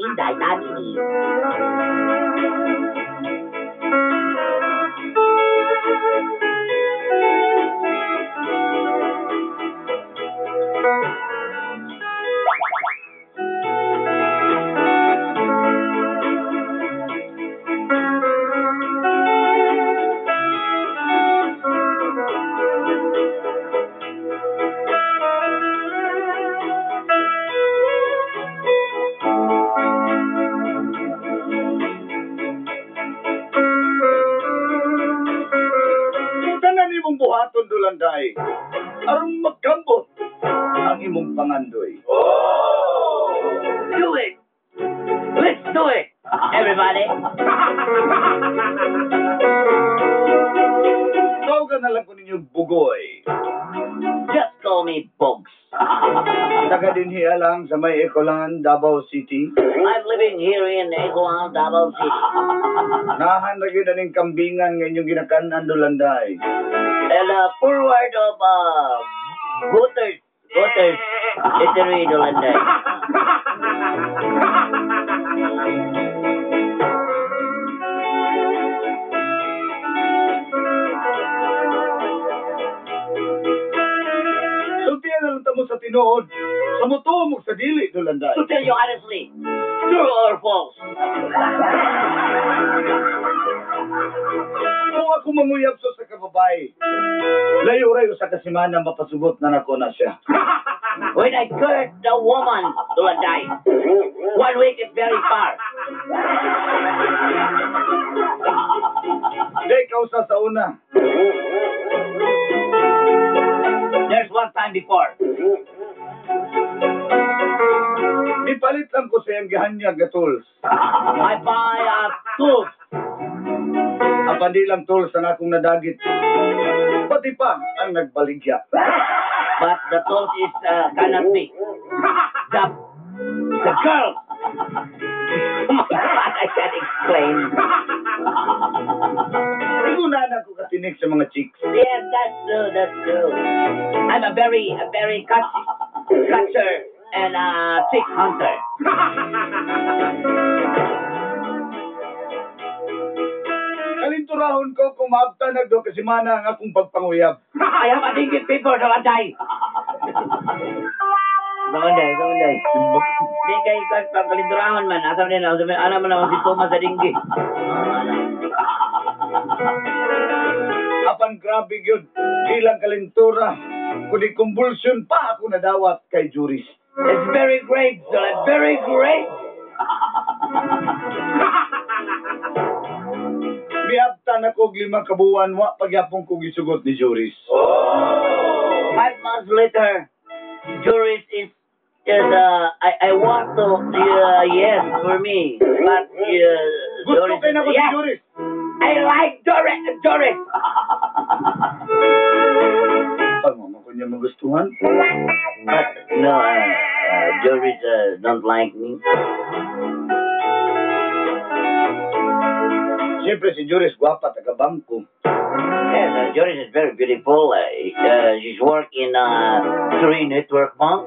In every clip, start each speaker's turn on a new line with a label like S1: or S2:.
S1: Inday, Tami.
S2: Tanan imong buhaton dulanday. Aron magkambot ang imong pangandoy.
S1: Do it! Let's do it! Everybody!
S2: Tawagan na lang ko ninyo bugoy.
S1: Just call me Bugs.
S2: Taga din hiya lang sa may Ecolan, Davao City.
S1: I'm living here in Eguan, Davao City.
S2: Nahan na yun aning kambingan nga inyong ginakanan dulanday.
S1: And forward of voters, literary Dolanday.
S2: Sultihan na lang tamo sa tinuod. Sa mutumog sa dili dulanday.
S1: To tell you honestly, true or false?
S2: Kung ako manguyab sa kababay, layo-rayo sa kasimana mapasugot na nako na siya.
S1: When I curse the woman, Dolanday, 1 week is very far.
S2: Di kausa sa una.
S1: There's one time before.
S2: Ipalit lang ko sa iyang gihanyag na tools.
S1: I buy a tooth.
S2: Apan di lang tools na akong nadagit. Pati pa ang nagbaligya.
S1: But the tooth is cannot be. The girl. Oh my God, I can't explain.
S2: Igunan ako katinik sa mga chicks.
S1: Yes, that's true. I'm a very catcher and chick hunter.
S2: Kalinturahon ko kung maabtanag do kasi mana ang akong pagpanguyab.
S1: I have a dinggit paper, Dolanday. Dolanday. Di kayo pagkalinturahan man. Asam nila, alam mo naman si Thomas sa dinggit.
S2: Apan grabe yun. Ilang kalintura. Kundi kumbulsyon pa ako nadawat kay Juris.
S1: It's very great, Dolan. Very great.
S2: Miabtan ako og 5 kabuan wa pagyapon ko gisugot ni Juris.
S1: 5 months later, Juris is I want to yes for me, but
S2: Gusto kayo na ko si
S1: yes,
S2: Juris.
S1: I like Doris.
S2: Ano mo ko niya magustuhan?
S1: But no, Doris don't like me.
S2: Siyempre si Juris gwapa taga bangko.
S1: Yes, Doris is very beautiful. She's working Three Network Bank.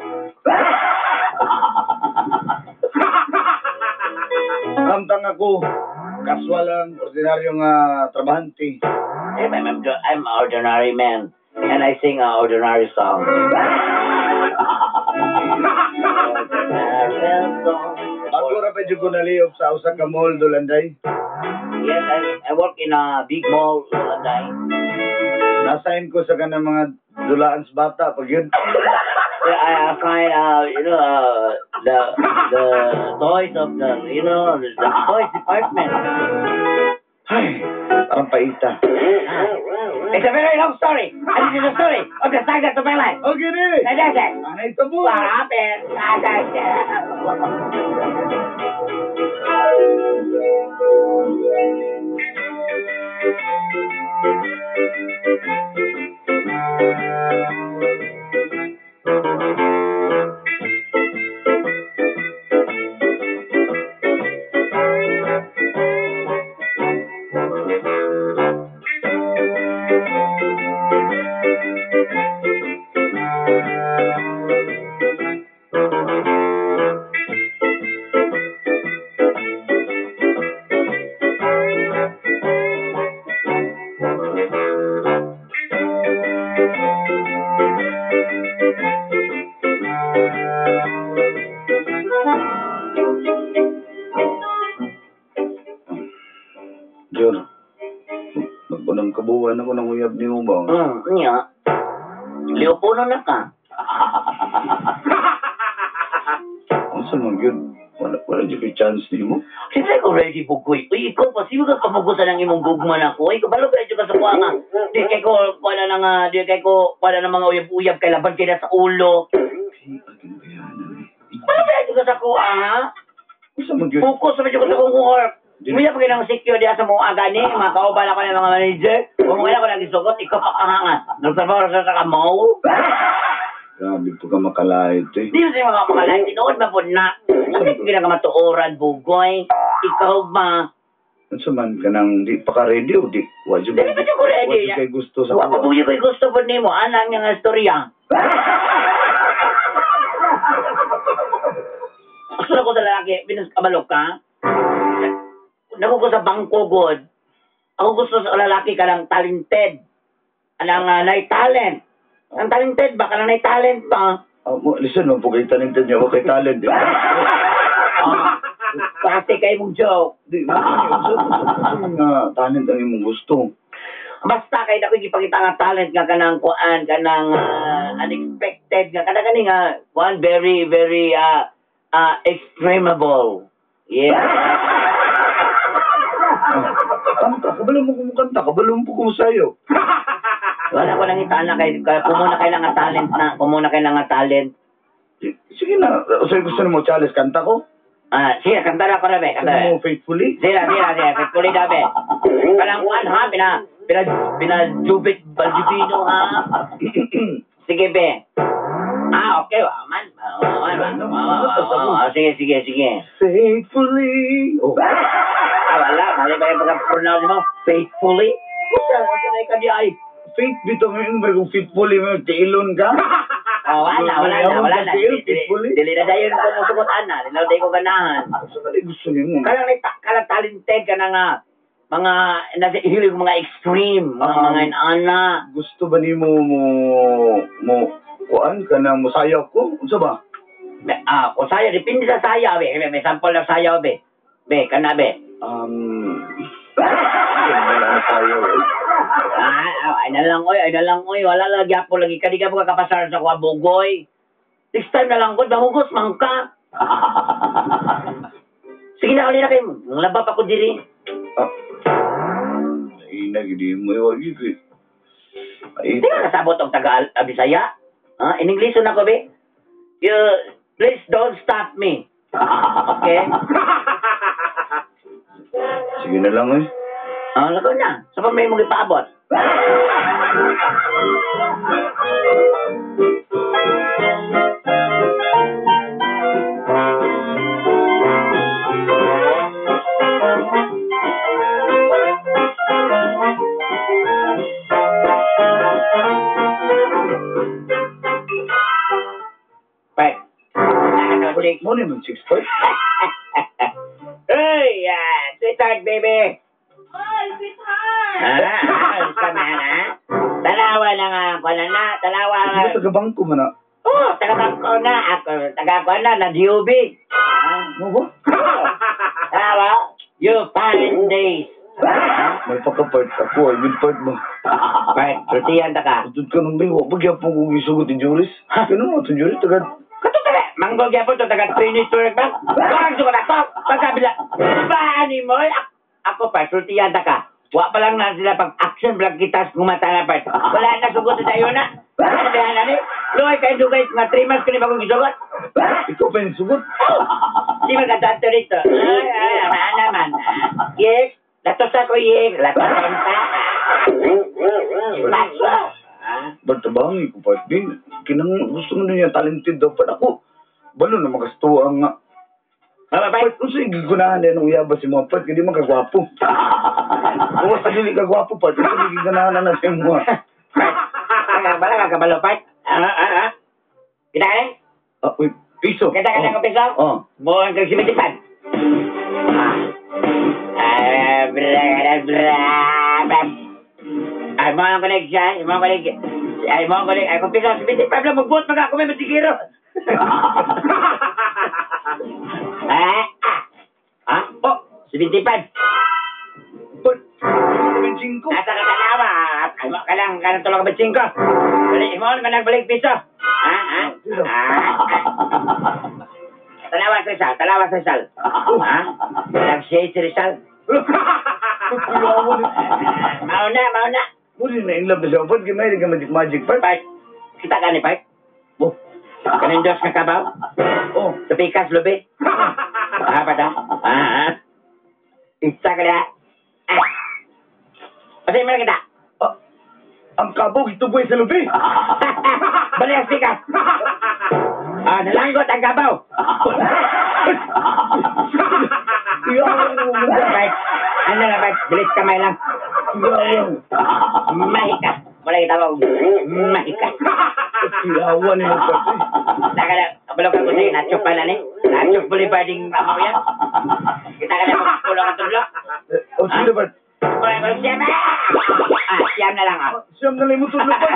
S2: Samtang ako, kaswal ang ordinaryong trabahante.
S1: I'm an ordinary man, and I sing ordinary songs.
S2: Ako ra pa dyan ko naliyop sa usa ka mall Dolanday.
S1: Yes, I work in a big mall, Dolanday.
S2: Nasign ko sa kanang mga dulaan sa bata pag yun.
S1: Yeah, I find the toys of the toys department.
S2: Ay, parang paita.
S1: It's a very long story. And this is the story of the saga of my life.
S2: Okay, di.
S1: That's it.
S2: Anay tabo.
S1: What happened? That's it.
S2: Jor, nagpunang kabuhan ako ng uyab ni mo ba?
S1: Niya. Leopono na ka.
S2: Ano sa mga yun? Wala di kay chance ni mo?
S1: Siyempre ko ready bugoy. Uy, ikaw pa, sino ka pamagusan ng imong gugman ako? Uy, kabalo ka ka sa kuha nga. Di kay ko, wala na nga, di kay ko, wala na mga uyab-uyab kay laban kay na sa ulo. Wala ka sa kuha, ha?
S2: Ano sa mga yun?
S1: Focus sa medyo ko sa kong work. Kuya, pag inang secure diya sa mga gani, mga kauban ako ng mga manager, kung mga ko lagi sugot, ikaw pa kahangan. Nagtrabaho sa kamaw.
S2: Grabe po ka makalait eh.
S1: Di mo sa mga makalang, tinood ba po na? Hindi ko ginagamatooran, bugoy. Ikaw ba?
S2: Ano sa man ka nang di pa ka ready o di? Wadyo
S1: Dili ba ko ready?
S2: kay gusto sa
S1: Wala
S2: kuha?
S1: po yung gusto po ni mo, anang yung istorya. Gusto na ko sa lalaki, binakabalok ka? Naku ko sa bangko, God. Ako gusto sa lalaki ka ng talented. Anang talent. Ang talented ba? Kanang talent ba?
S2: Listen, mo po kay talented niya, kay talent.
S1: Kasi kayo mong joke.
S2: Di, nga talent ang imong gusto.
S1: Basta kayo na ko ipakita nga talent nga kanang kuan, kanang unexpected nga kanang kani nga one very very extremable. Yeah.
S2: Kanta, kabalo mo kumukanta, kabalo mo po kumusayo.
S1: Wala ko lang itana kay kumuna kay nga talent na, kumuna kay nga talent.
S2: Sige na, so gusto mo challenge kanta ko?
S1: Sige, kanta na ko na be, kanta
S2: Gusto
S1: be.
S2: mo faithfully?
S1: Sira, faithfully na be. Kanang kuan ha, jubit Baljubino ha. Sige be. Okay, man. Sige.
S2: Faithfully. Oh.
S1: Wala, mali ba yung pagka-pronounce mo? Faithfully? Wala ka di ay.
S2: Faith bito ngayon ba kung faithfully mo, tilon ka?
S1: Wala na.
S2: Faithfully?
S1: Dili na dayon ko musukotan na. Dili na dayon ko ganahan.
S2: Sa kali gusto niyo mo?
S1: Kala talented ka na nga. Mga, nasa hilig mga extreme. Mga inana.
S2: Gusto ba ni mo kuan ka na musayaw ko? Unsa ba?
S1: Kung sayaw, depende sa sayaw, be. May sample na sayaw, be. Be, kana, be.
S2: Wala na sayaw eh.
S1: Ay na lang, oy. Wala lagi ako lagi. Kadi ka mga kapasar sa kuha, bugoy. Next time na lang, God, mahugos, mangka. Sige na, ulit na kayo. Labap ako diri.
S2: Ay, nagidi mo yung wagig eh. Ay,
S1: Hindi ka kasabot ang taga-Abisaya. In English na ko, be. Please don't stop me. Okay?
S2: sige na lang eh.
S1: Lago na. Sa may mong ipaabot. Right.
S2: Wait, mo naman 6'5".
S1: Hey, sweetheart, baby.
S3: Ay, sweetheart!
S1: Sana. Talawa na nga ako na. Talawa nga.
S2: Ano taga-bangko man na?
S1: Taga-bangko na. Ako, taga-ko na, DOB.
S2: Mo ba?
S1: Tawa, you fine days.
S2: May pagka-part ako ay mid-part mo.
S1: Right, rutihan ta ka.
S2: Tutod ka nung biwa, bagya po kong isugot ni Juris. Ganun mo, ito Juris, tagad.
S1: Katutala, manggol kaya po ito, taga-Trinity Tour ba? Bakit sukat ako? Pagkabila, paani mo? Ako pa, rutihan ta ka. Wa pa lang na sila pag-action vlog kita sa kumata na part. Wala na sugot sa iyo na. Sabihan na ni. Loy, kayo dugay, nga 3 months ko ni bagong gisugot.
S2: Ikaw pa yung sugot.
S1: Di magkatato rito. Ay, naman. Yes, latos ako yes. Latos ang ta. Latos.
S2: Bartabangi ko, part. Kinang gusto mo niya talented daw. Part ako, balo na magastuang nga. Part, kung sa'yo gigunahan na yung uyabas si mga part, hindi man kagwapo. Kung mas hindi kagwapo, part, kung sa'yo gigunahan na natin mo.
S1: Bala ka kabalo, part. Kita ka eh?
S2: Uy, piso.
S1: Kita ka ng piso? Mo ang kagsibitipan. Ay, mo ang connection. Ay, mo ang connection. Ay, kung piso, 75 lang, mag-vote mag ako may masigiro. Oh, 75.
S2: Pat, naman 5.
S1: Nasa ka talawa. Kalang tulong ka ba 5? Balik mo, balik piso. Talawas Rizal. Nag-shade si Rizal. Mauna.
S2: Muli na in love na siya. Pat, may ka magic part.
S1: Part. Kita ka ni Part?
S2: Oh.
S1: Kanindos ka kabaw?
S2: Oh.
S1: Sa pikas, lubi? Pada? Isa ka na. Pasay mo na kita.
S2: Ang kabog, ito boy sa lubi.
S1: Balik ang pikas. Nalanggot ang kabaw. Part. Ano na, Part? Bilis kamay lang. Mahika. Wala kita mo. Mahika.
S2: Ilawan niyo pati.
S1: Kita ka na, kabulok ako sa'yo, nachok pala ni. Nachok puli pa ding amaw yan. Kita ka na magpulok ang tulok.
S2: Oh, sige ba?
S1: Siyam na! Siyam na lang
S2: Siyam na lang mo tulog pa.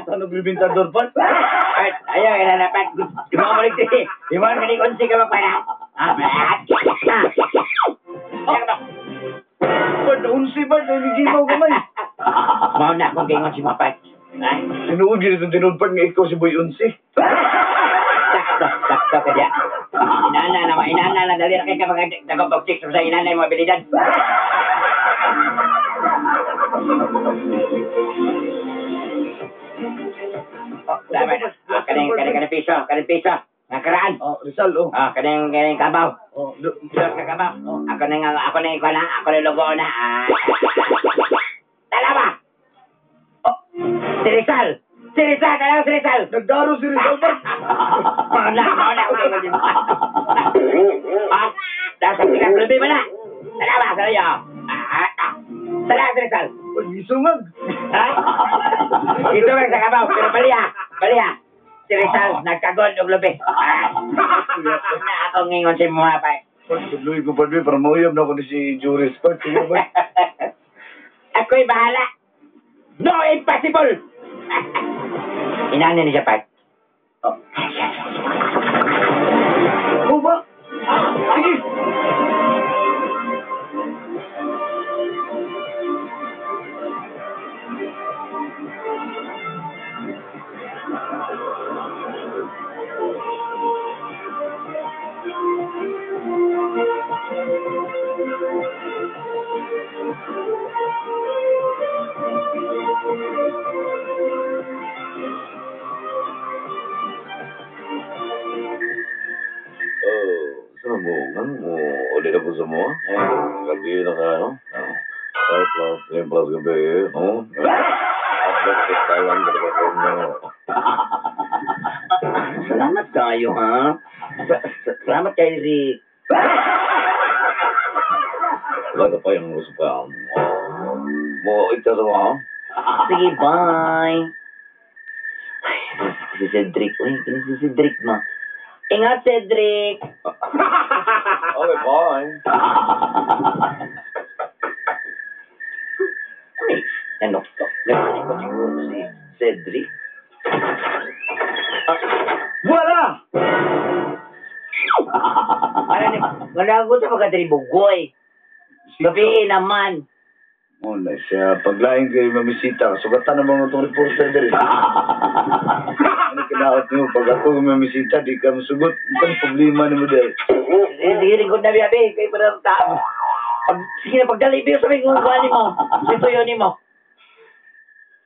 S2: Ano nagbibintador pa?
S1: Part, ayaw, ilalapat. Gumamalik din. Iwan ka ni Konsi ka magpala.
S2: Ba't unsi ba? Naligimaw kamay.
S1: Mauna kung gingon si Mapat.
S2: Tinuod yun itong tinudpan nga ikaw si Boy Unsi.
S1: Sakto ka diya. Inana na, dali na kayo kapag nagpag-six sa inana yung mga abilidad. Kaning piso. Nakaraan.
S2: Oh, Rizal, oh.
S1: Kaning kabaw.
S2: Oh,
S1: Diyos ka kabaw. Ako na logo na. Dalawa. Si Rizal, dalawa si Rizal.
S2: nagdaro si Rizal ba?
S1: Mauna. Dasang tigas lebih mana? Dalawa sa'yo. Dalawa si Rizal.
S2: Pag-isungag.
S1: Ito ang sa kabaw, pero baliha. Si Rizal, nagkagod og lubi. Na ako ngingon si mga pa.
S2: Pagtuloy ko pa doon, para mauyab na ako ni si Juris pa. Sige ba?
S1: Ako'y bahala. No impossible! Inana ni Japan.
S2: Oh ba? Sige!
S4: Sambungan mo ulit ako sa mo. Gabi na ka, no? 5 plus gabi, no? Upload sa Taiwan ka na mo.
S1: Salamat kayo, ha? Salamat kayo, Rick.
S4: Wala ka pa yung gusto pa. Mo, ito sa mo,
S1: Sige, bye. Si Cedric. Si Cedric, ma. Ingat, Cedric.
S4: Okay, bye.
S1: Ano to? Nagpanik ko siguro si Cedric.
S2: Wala!
S1: Wala ko sa pagkatribugoy. Gabihin naman.
S2: Oh, na siya. Paglaing kayo mamisita, sugatan naman itong reporter din. Ano kinaot niyo? Pag ako mamisita, di ka masugot. Itong problema ni mo dahil.
S1: Sige, rin na biyabi. Kayo pa rin tao. Sige na, pagdali biyo sabi kung kuhanin mo. Ito yun mo.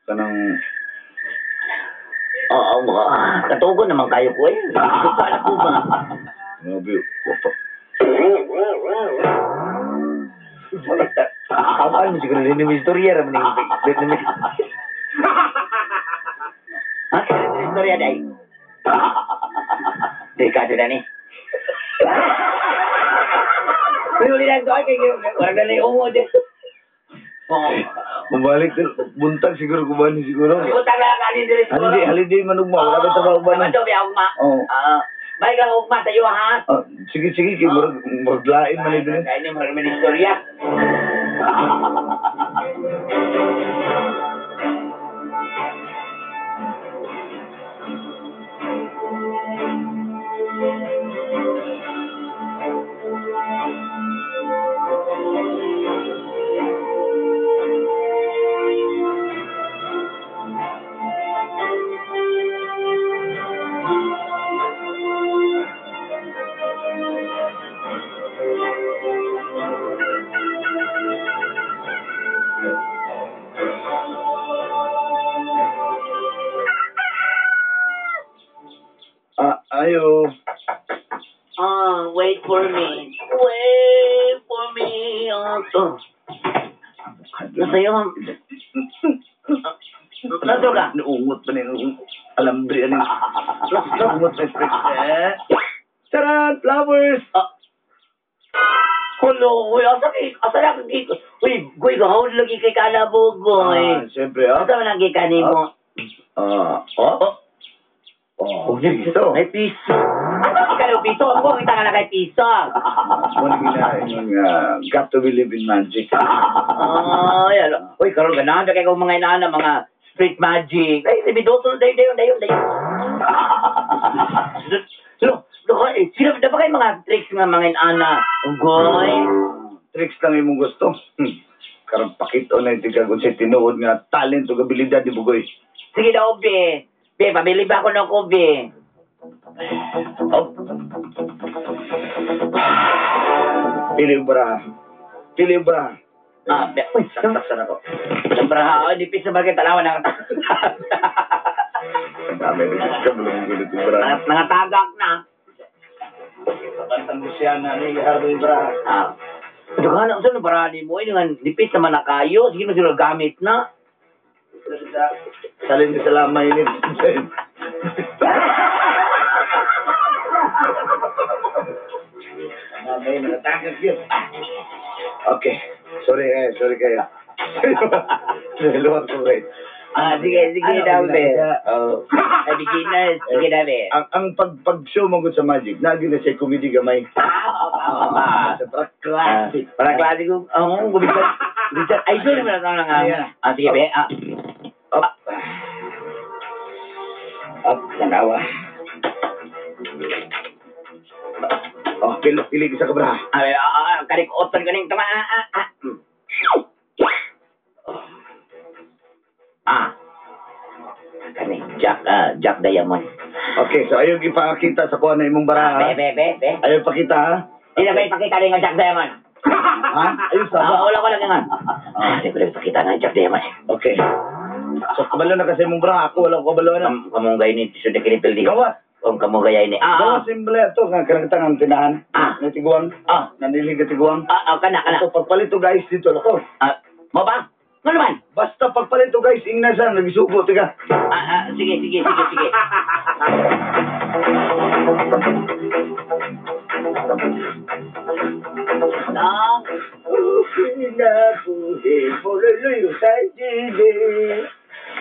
S2: Kanang...
S1: Oo, katugon naman kayo ko eh. Kala ko ba?
S2: Nabi, wapa.
S1: Kamaan mo siguro rin yung istorya naman yung ha? Kaya yung istorya dahi? Delikado na ni. Pero ulitan ko ay warang na yung umod eh.
S2: Mabalik ka, buntag siguro kumani siguro.
S1: Utang lang kanin diri siguro.
S2: Haliday manugma, wala ka trabaho ba na?
S1: Ano ba ugma?
S2: Oo.
S1: Balik lang ugma tayo ha.
S2: Sige, kay maglain man ito.
S1: Kaya ni mga istorya.
S2: Ayo.
S1: Wait for me. Wait for me. Nasa yun? Nasa ka?
S2: Naungot pa na yung alambre. Naungot sa spring. Charan! Flowers!
S1: Kulo, uy, asa na kang giko? Uy, guy, gahon lagi kay kalabog, guy.
S2: Siyempre,
S1: Asa man ang gikani mo?
S2: Piso.
S1: May piso. Asa ka ng piso? Ako, kita ka na kay piso.
S2: Muna ginahin yung got to believe in magic.
S1: Ay, alo. Uy, karoon ganahan na kayo mga inaan mga street magic. Ay, sabi doon, dayon. Sino na ba kayo mga tricks nga mga inana? Ugoy.
S2: Tricks lang yung mong gusto. Karang pakito na yung tigagod sa tinuod nga talent o kabilidad ni Bugoy.
S1: Sige daw, be. Be, pabili ba ako ng be?
S2: Pili yung bra.
S1: Be. Uy,
S2: Saksan ako.
S1: Sobrang nipis na bagay talawan ng
S2: Ang dami rin ka bulong gulit yung bra.
S1: nangatagak na.
S2: Kapatan mo siya na nilihardo yung bra.
S1: Dughan ang saan barani mo, nga nipis naman na kayo, sige na sila gamit na.
S2: Salin sa lamay ni Mamay, natakas yun. Okay. Sorry kayo. Luwag ko kayo.
S1: Sige daw, be. Ay, beginners, sige daw, be.
S2: Ang pag-show mo sa magic, naging na siya comedy gamay. Sa classic.
S1: Para klase ko, gubisan. Ay, sorry mo na lang nga. Sige, be.
S2: Up, tanawa. Pili ka sa kabra.
S1: Karik oton kaning tama. Kani Jack Diamond.
S2: Okay, so ayaw ipakita sa kuha na imong bara.
S1: Be.
S2: Ayaw pakita, ha?
S1: Di na ba ipakita rin nga Jack Diamond?
S2: Ha? Ayos ba?
S1: Wala ko lang nga. Di ba ipakita nga Jack Diamond?
S2: Okay. So, kabalo na kasi mong bra. Ako, wala ko kabalo na.
S1: Kamunggay ni Tiso de Kinipil di.
S2: Gawa.
S1: Kung kamunggay ni.
S2: Gawa simple ito. Nga karagtang ang tinahan. Natiguang. Nanilig ka tiguang.
S1: Kana.
S2: So, pagpalito guys dito. Ako.
S1: Mo ba? Ano naman?
S2: Basta pagpalito guys, ingna siya. Nagisugo, tiga.
S1: Sige. Nang?
S2: Pinabuhin mo luluyo sa dili.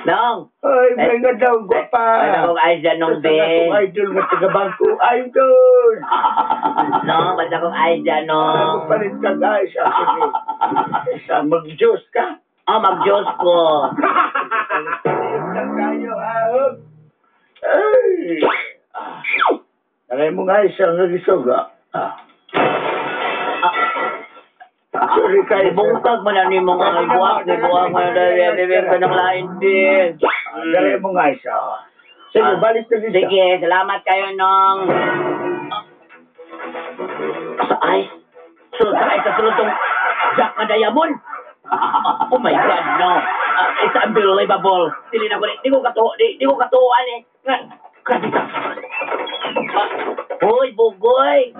S1: Nang?
S2: Ay, may nga daw, gwapa.
S1: Ano kong ay dyan nung
S2: Basta
S1: be?
S2: nga kong idol nga taga-bangko, idol.
S1: No, basta kong ay dyan nung.
S2: Palit ka guys, sige. Isa, mag-Diyos ka.
S1: Mag-Diyos ko.
S2: Palit ka kayo, ahog. Ay. Nangay mo nga isang nagisoga. Sorry kayo.
S1: Bungkag mo na ni mga buwak mo na bibig ka ng lain din.
S2: Nangay mo nga isa. Sige, balik na isa.
S1: Sige, salamat kayo nung... Sa ice? Sa sulod tong Jack na Diamond? Oh my God, no. It's unbelievable. Di ko katuan eh. Grabe ka. Hoy, Bugoy.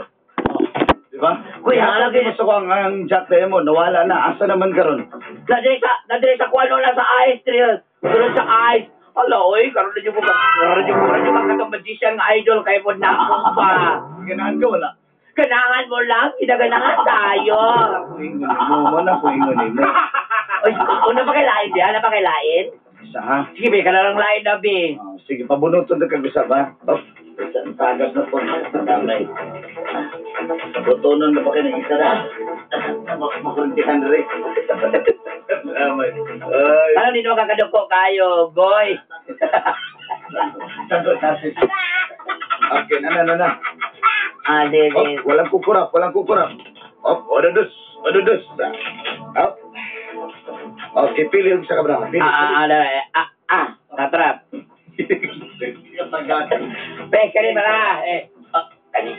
S2: Diba?
S1: Kuya,
S2: lagi mo sa ang Jack Diamond, nawala na. Asa naman karon?
S1: Nadiri sa kuano na sa ice trail. Pero sa ice. Hala, oy, karon na yung katong magician nga idol kay mo na ako pa.
S2: Ganahan ka, wala.
S1: Kanahan mo lang, kinaganahan tayo.
S2: Kuingon mo, kuingon mo.
S1: Oy, una pa kay lain, di? Ano pa kay lain?
S2: Isa ha?
S1: Sige, be, kanalang lain na, be.
S2: Sige, pabunutan na kag-usap ha? Isang tagas na po. Damay. Butonon na ba kayo ng isa na? Makuntihan rin. Damay. Ay.
S1: Ano din mo kakaduko kayo, boy?
S2: Okay, na.
S1: Di.
S2: Walang kukurap. Odados. Up. Okay, pili yung sa kabra. Pili.
S1: Tatrap. Be, kani ba na? Kani.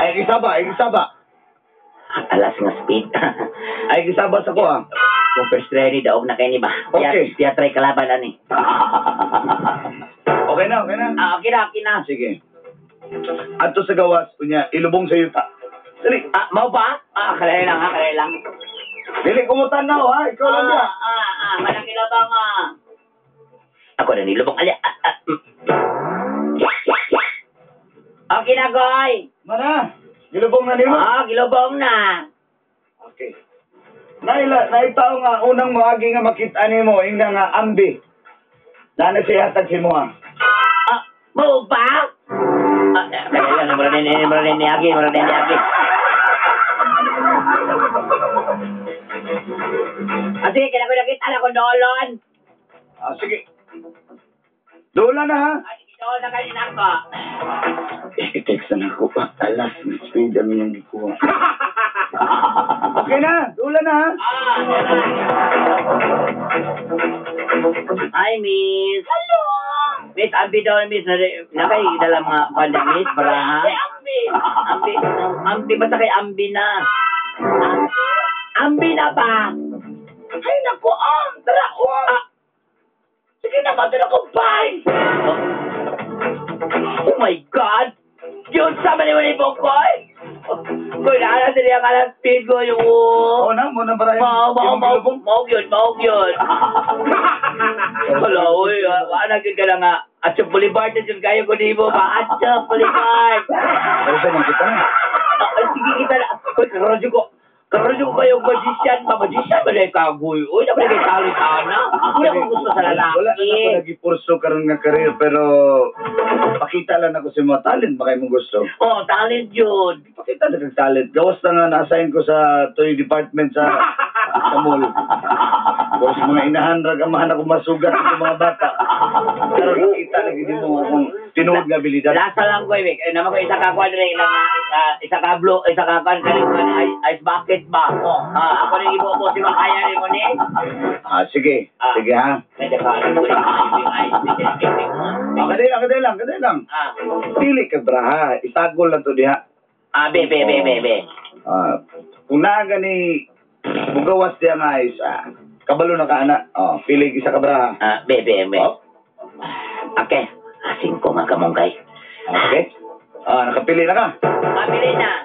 S2: Ay, isaba.
S1: Alas nga speed.
S2: Ay, isaba sa ko ha.
S1: Kung first ready, daog na kayo ni ba?
S2: Okay.
S1: Tiya try kalaban na ni.
S2: Okay na.
S1: Okay na.
S2: Sige. Ato sa gawas, kunya, ilubong sa yuta. Dali.
S1: Mau ba? Kalay lang ha, kalay lang.
S2: Dili ko mo tanaw, ha? Ikaw lang ya.
S1: Malaki na ba nga? Ako na nilubong. Okay na, Goy.
S2: Mana? Ilubong na nimo?
S1: Gilubong na.
S2: Okay. Naitaw nga, unang maagi nga makita nimo, yung nga ambi. Nana siya hatag si mo, ha?
S1: Mau ba? Kalay lang, mura ni Agi. Sige, kailangan ko nakita na kung doolon.
S2: Sige. Dola na, ha?
S1: Doon na kayo nako.
S2: I-text na ako. Alas, speed ang yung gikuha. Okay na, dola na, ha?
S1: Hi, Miss. Hello. Miss, Ambi daw, Miss. Nakay dalam mga kanya, Miss. Baraha. Ambi, basta kay Ambi na. Ambi na ba? Ay, naku, tara, sige na, matira ko, bye. Oh my God! Yun, sama ni mo ni Bokoy! Koy, naalas niya ang alas speed ko yung...
S2: Muna para
S1: Maog yun. Hello, uy, naging ka lang nga. Atchop Boulevard, yun kayo ko ni mo ba? Atchop Boulevard!
S2: Pero sa nang kita na.
S1: Sige, kita na. Koy, karodyo ko kayong magician ba na kagoy? Uy, naman naging talo sana. Wala ko gusto sa lalaki.
S2: Wala na ako nag-ipurso karon nga career, pero pakita lang ako sa mga talent, baka mo gusto.
S1: Talent yun.
S2: Pakita na kang talent. Gawas na nga na-assign ko sa toy department sa mall. Gawas mga inahan, ragamahan ako masugat sa mga bata. Pero nakita na gini mo akong tinuod nga abilidad.
S1: Lasa lang ko, naman ko isa ka kwadre, isa ka blue, isa ka ice bucket ba? Ako rin ibo mo si Makaya rin mo ni.
S2: Sige. Sige, ha?
S1: Medyo ka, ano ko rin
S2: Kadali lang. Pili ka, braha. Itagol lang to diha.
S1: Be.
S2: Kung naga ni bugawas diya nga is, kabalo na ka, ana. Pili isa ka, braha.
S1: Be. Okay. Asing ko nga kamunggay.
S2: Okay. Nakapili na ka.
S1: Pili na.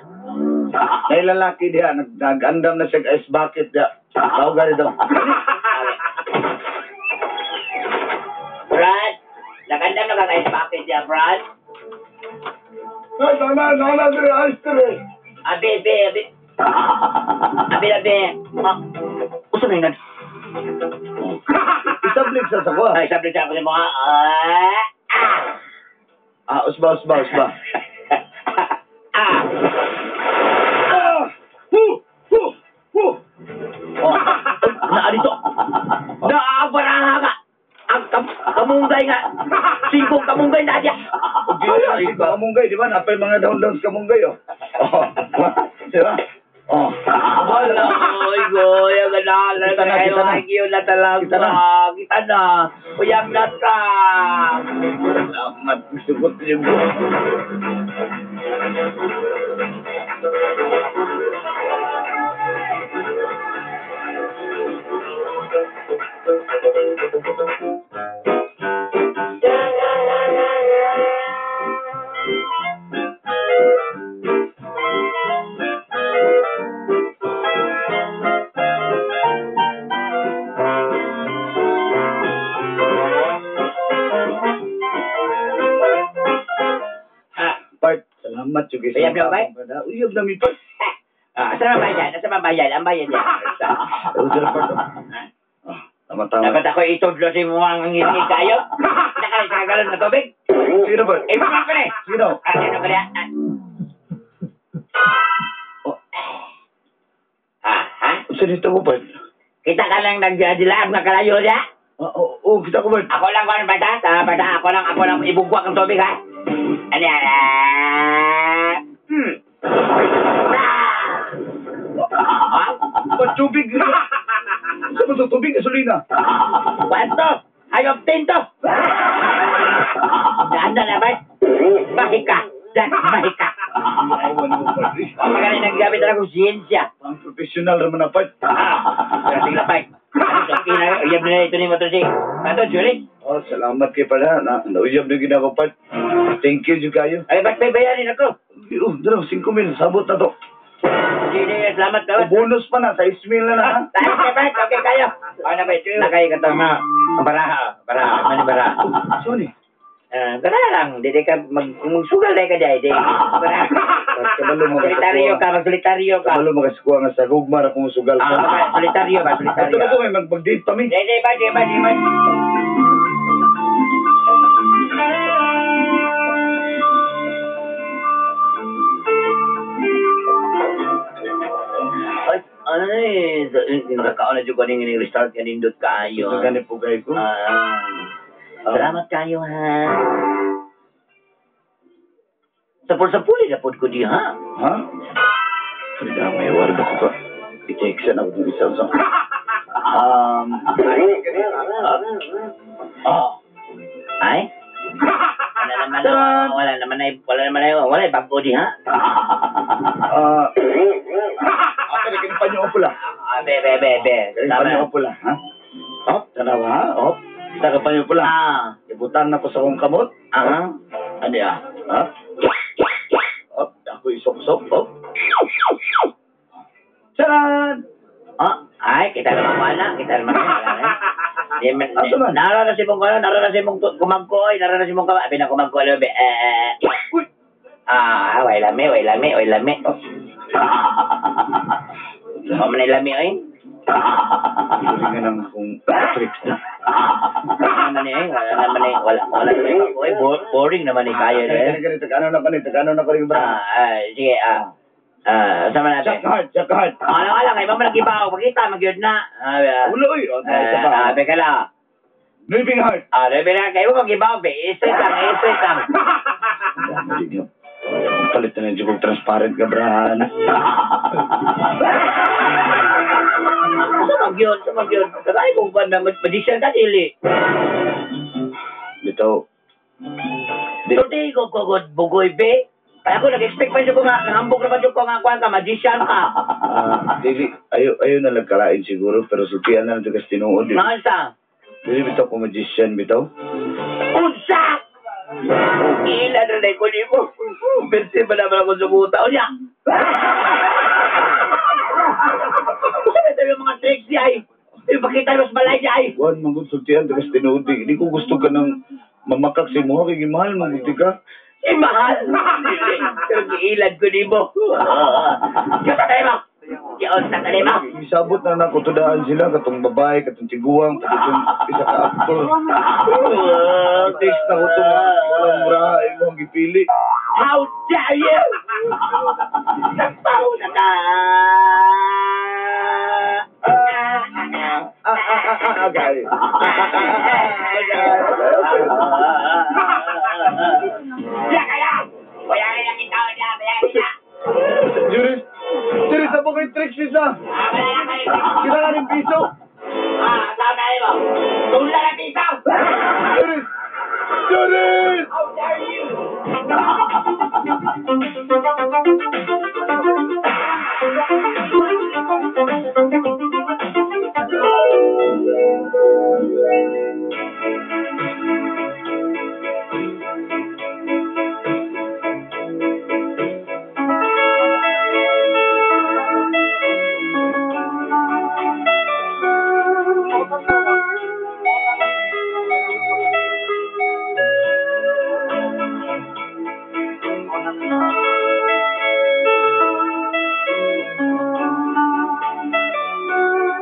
S2: May lalaki diha, nag-andam na siya ice bucket diha. Tawag ka rito.
S1: Brad, nagandang na ka ice bucket niya, Brad?
S2: Ay, nana, dire, ice dire.
S1: Abi. Uso na yun.
S2: Isablik sa sakwa.
S1: Isablik sa ako sa mga...
S2: Usba.
S1: Naarito. Naabaraha ka. Ang kamunggay nga. Singkong kamunggay na diya.
S2: Kamunggay, di ba? Napay mga down kamunggay, Di ba?
S1: Wala, goy. Ang ganalan. Kita na. Uyang na ka.
S2: Salamat. Sugot niyo. Salamat juga.
S1: Uyab na ba?
S2: Uyab na mi pa.
S1: Asa ba bayan? Ang bayan niya.
S2: Tama-tama.
S1: Dapat ako itudlo si mo ang ngiti kayo. Nakali sa galon na tubig.
S2: Sino ba?
S1: Imo ka ni.
S2: Sino?
S1: Sino ka niya?
S2: Saan ito ko ba?
S1: Kita ka lang nagdilag na kalayo niya?
S2: Oo, kita ko ba?
S1: Ako lang kung bata. Ako lang ibugwak ang tubig, ha? Ano yan?
S2: Tubig. Saan ba ito? Tubig, gasolina.
S1: Kwanto? Hayop tinto! Ganda na ba? Mahika. Magaling naggamit na akong siyensya.
S2: Ang professional naman na part.
S1: Sige na, Pike. Uyab na ito ni Motor si. Julie.
S2: Salamat kayo pala. Nauyab na ginagawa part. Thank you, kayo.
S1: Ay, ba't may bayarin ako?
S2: Dalaw, 5,000. Sabot na to.
S1: Sige, salamat ka.
S2: Bonus pa na. 6,000 na na, ha?
S1: Okay kayo. Ano ba ito? Nakay ka ito, mga baraha. Mani baraha.
S2: Sorry.
S1: Baraha lang. Di ka magsugal na ka dyan. Baraha. Solitaryo ka, mag-solitaryo ka.
S2: Kabalo makasikuha nga sa gugmar akong sugal.
S1: Solitaryo ba,
S2: Ito
S1: solitaryo.
S2: na po, may mag-date pa mi.
S1: Di ba. Ay, ano nagkakaon na dyan ko ng restart ka nindot kayo.
S2: Ito ganit po kayo ko.
S1: Salamat kayo, ha? Sapul-sapuli na po ko di, ha?
S2: Ha? Kaya may warga ko pa. I-text na ako ng isa sa...
S1: Ay? Wala naman bago di, ha?
S2: Ako na kinipanyo ko pula.
S1: Be.
S2: Kinipanyo ko pula, ha? Hop, tanawa, ha? Hop. Kita ka panyo pula. Ibutan na ko sa kong kamot. Ano ya? Ha? Hop, ako isok-sok, hop. Charan!
S1: Ay, kita naman wala. Naranasin mong kumagkoy, naranasin mong abi na kumagkoy.
S2: Uy!
S1: Way lami. Manay lami, oy.
S2: Hindi nga lang akong tricks na.
S1: Wala naman, oy. Boring naman eh, kaya na.
S2: Ganito, Tagano na ko rin ba?
S1: Sige, sama natin.
S2: Check hard.
S1: Ano ka lang, iba mo nag-ibaw. Magkita, mag-yun na.
S2: Uloy!
S1: Beka lang.
S2: Living hard.
S1: Beka, kayo mag-ibaw, be. Straight lang.
S2: Palit na ng jugog transparent ka, brahan.
S1: Sa mag-yun. Katay kung ba na magpadisyan ka, dili.
S2: Dito.
S1: Hindi ko bugoy, be. Kaya ako nag-expect pa siya ko nga, nangambog naman yung ko nga, kuhan ka, magician ka.
S2: Dili, ayaw na nagkalain siguro, pero sultian na natin kasi tinuod.
S1: Nangasa?
S2: Dili, bitaw ko magician, bitaw.
S1: Unsa! Ila na na ko ni mo. Bensin ba naman ako sumuta? O niya? Sabi tayo yung mga tricks niya ay. Yung makita mas malay niya ay.
S2: Juan, magod sultian, kasi tinuod. Hindi ko gusto ka ng mamakak si mo, kaya mahal, mabuti ka.
S1: Mahal! Pero giilad ko ni mo. Yung sa tayo mo. Yung sa tayo mo.
S2: Isabot na nakutudaan sila, katong babae, katong tiguang, katong isa ka aktor. I-text na ko ito, walang murahay mo ang gipili.
S1: How dare you! Nagpaw na ka!
S2: Okay.
S1: Bayarin lang ikaw niya, bayarin na!
S2: Juris, sa mga tricks isa. Kailangan ng piso.
S1: Saan tayo mo? Tula na piso!
S2: Juris!
S1: How dare you!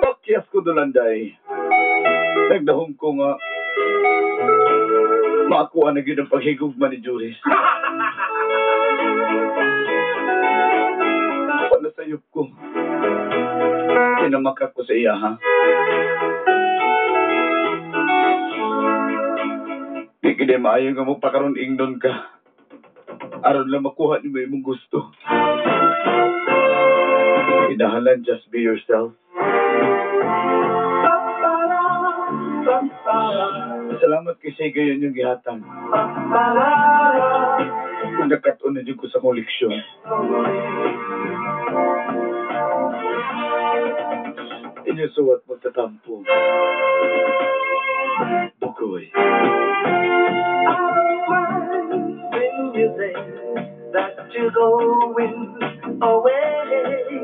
S2: Pakyas ko dolanday. Nagdahong ko nga. Makuha na yun ang paghigugma ni Juris. Panasayop ko. Tinamakak ko sa iya, ha? Di kini maayo nga mo pakaroon ingnon ka. Aron lang makuha ni mo imong gusto. Inahalan, just be yourself. Salamat kay Sega yun yung gihatang. Kung nakataon na dyan ko sa koleksyon. Inyasuwat magtatampo. Bukoy.
S5: you're going away.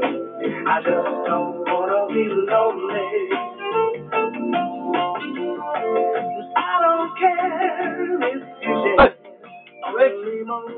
S5: I just don't wanna be lonely. I don't care if you say every moment.